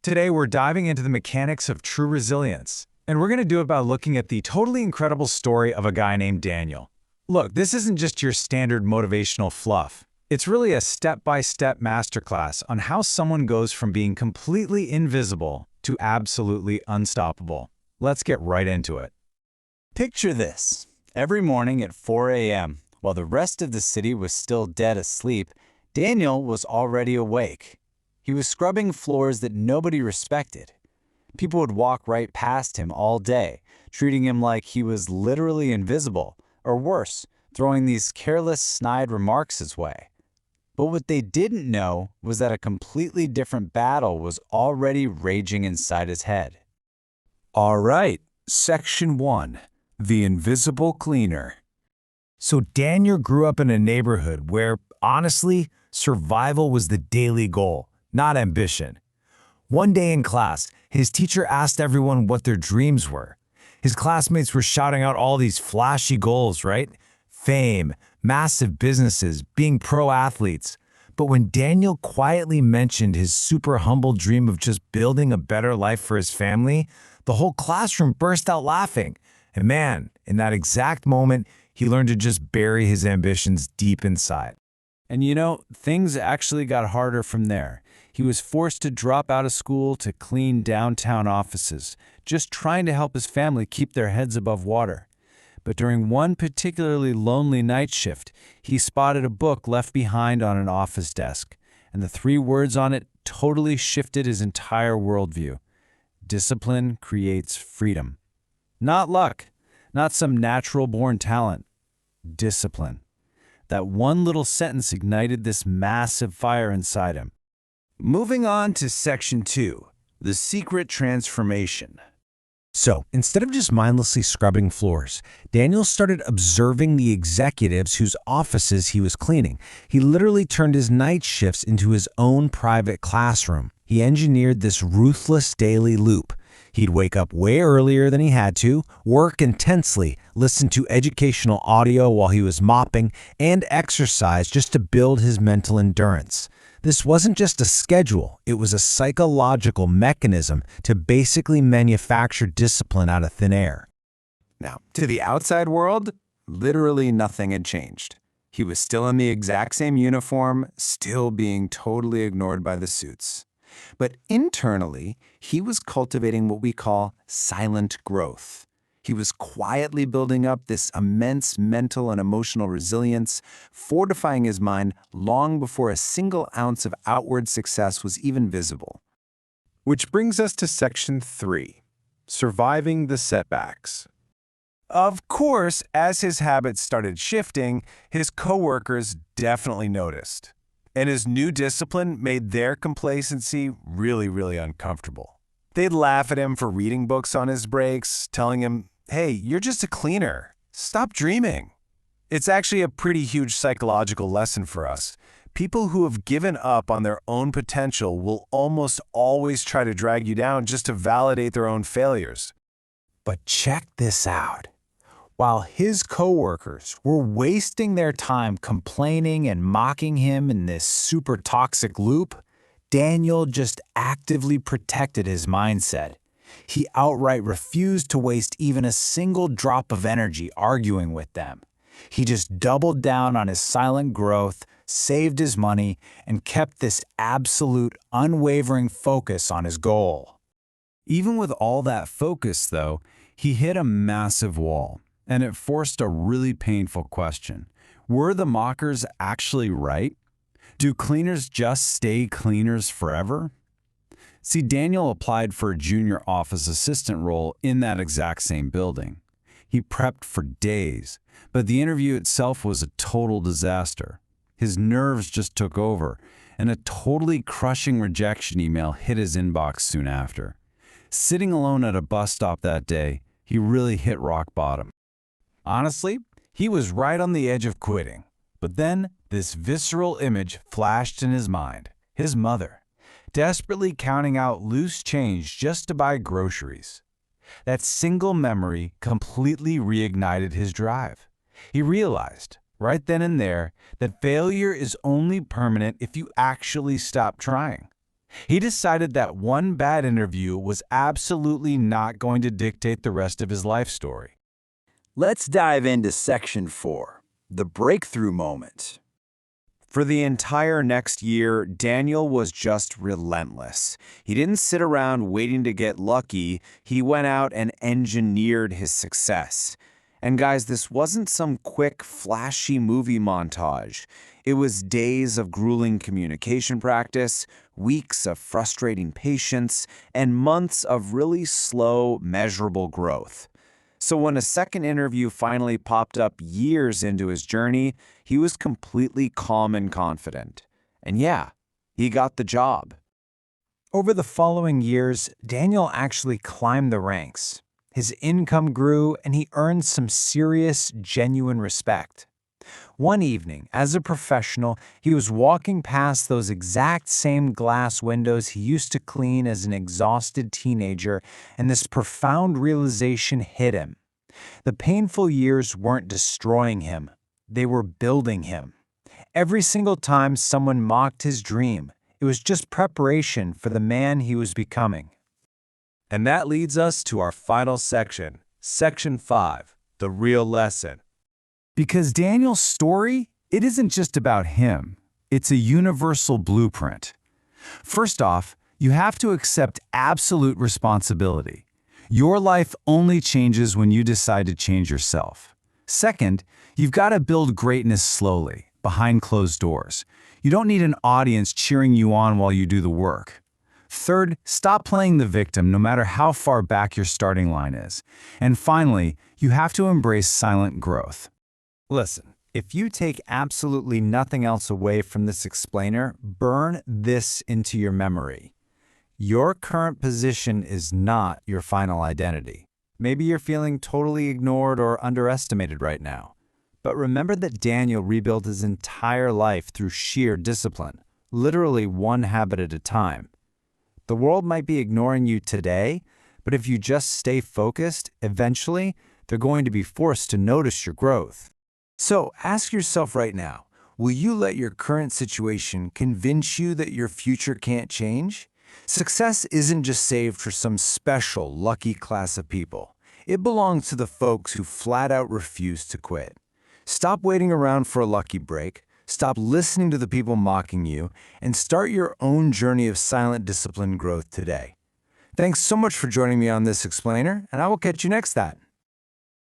Today, we're diving into the mechanics of true resilience, and we're going to do it by looking at the totally incredible story of a guy named Daniel. Look, this isn't just your standard motivational fluff. It's really a step-by-step masterclass on how someone goes from being completely invisible to absolutely unstoppable. Let's get right into it. Picture this. Every morning at 4 a.m., while the rest of the city was still dead asleep, Daniel was already awake. He was scrubbing floors that nobody respected. People would walk right past him all day, treating him like he was literally invisible, or worse, throwing these careless, snide remarks his way. But what they didn't know was that a completely different battle was already raging inside his head. All right, Section 1, the Invisible Cleaner. So Daniel grew up in a neighborhood where, honestly, survival was the daily goal, not ambition. One day in class, his teacher asked everyone what their dreams were. His classmates were shouting out all these flashy goals, right? Fame, massive businesses, being pro athletes. But when Daniel quietly mentioned his super humble dream of just building a better life for his family, the whole classroom burst out laughing. And man, in that exact moment, he learned to just bury his ambitions deep inside. And you know, things actually got harder from there. He was forced to drop out of school to clean downtown offices, just trying to help his family keep their heads above water. But during one particularly lonely night shift, he spotted a book left behind on an office desk, and the 3 words on it totally shifted his entire worldview. Discipline creates freedom. Not luck, not some natural-born talent. Discipline. That one little sentence ignited this massive fire inside him. Moving on to Section 2, the secret transformation. So, instead of just mindlessly scrubbing floors, Daniel started observing the executives whose offices he was cleaning. He literally turned his night shifts into his own private classroom. He engineered this ruthless daily loop. He'd wake up way earlier than he had to, work intensely, listen to educational audio while he was mopping, and exercise just to build his mental endurance. This wasn't just a schedule, it was a psychological mechanism to basically manufacture discipline out of thin air. Now, to the outside world, literally nothing had changed. He was still in the exact same uniform, still being totally ignored by the suits. But internally, he was cultivating what we call silent growth. He was quietly building up this immense mental and emotional resilience, fortifying his mind long before a single ounce of outward success was even visible. Which brings us to Section 3, surviving the setbacks. Of course, as his habits started shifting, his coworkers definitely noticed. And his new discipline made their complacency really uncomfortable. They'd laugh at him for reading books on his breaks, telling him, "Hey, you're just a cleaner. Stop dreaming." It's actually a pretty huge psychological lesson for us. People who have given up on their own potential will almost always try to drag you down just to validate their own failures. But check this out. While his coworkers were wasting their time complaining and mocking him in this super toxic loop, Daniel just actively protected his mindset. He outright refused to waste even a single drop of energy arguing with them. He just doubled down on his silent growth, saved his money, and kept this absolute, unwavering focus on his goal. Even with all that focus, though, he hit a massive wall. And it forced a really painful question. Were the mockers actually right? Do cleaners just stay cleaners forever? See, Daniel applied for a junior office assistant role in that exact same building. He prepped for days, but the interview itself was a total disaster. His nerves just took over, and a totally crushing rejection email hit his inbox soon after. Sitting alone at a bus stop that day, he really hit rock bottom. Honestly, he was right on the edge of quitting. But then, this visceral image flashed in his mind. His mother, desperately counting out loose change just to buy groceries. That single memory completely reignited his drive. He realized, right then and there, that failure is only permanent if you actually stop trying. He decided that one bad interview was absolutely not going to dictate the rest of his life story. Let's dive into Section 4, the breakthrough moment. For the entire next year, Daniel was just relentless. He didn't sit around waiting to get lucky. He went out and engineered his success. And guys, this wasn't some quick, flashy movie montage. It was days of grueling communication practice, weeks of frustrating patience, and months of really slow, measurable growth. So when a second interview finally popped up years into his journey, he was completely calm and confident. And yeah, he got the job. Over the following years, Daniel actually climbed the ranks. His income grew, and he earned some serious, genuine respect. One evening, as a professional, he was walking past those exact same glass windows he used to clean as an exhausted teenager, and this profound realization hit him. The painful years weren't destroying him. They were building him. Every single time someone mocked his dream, it was just preparation for the man he was becoming. And that leads us to our final section, Section 5, the real lesson. Because Daniel's story, it isn't just about him. It's a universal blueprint. First off, you have to accept absolute responsibility. Your life only changes when you decide to change yourself. Second, you've got to build greatness slowly, behind closed doors. You don't need an audience cheering you on while you do the work. Third, stop playing the victim no matter how far back your starting line is. And finally, you have to embrace silent growth. Listen, if you take absolutely nothing else away from this explainer, burn this into your memory. Your current position is not your final identity. Maybe you're feeling totally ignored or underestimated right now. But remember that Daniel rebuilt his entire life through sheer discipline, literally one habit at a time. The world might be ignoring you today, but if you just stay focused, eventually, they're going to be forced to notice your growth. So ask yourself right now, will you let your current situation convince you that your future can't change? Success isn't just saved for some special, lucky class of people. It belongs to the folks who flat out refuse to quit. Stop waiting around for a lucky break, stop listening to the people mocking you, and start your own journey of silent discipline growth today. Thanks so much for joining me on this explainer, and I will catch you next time.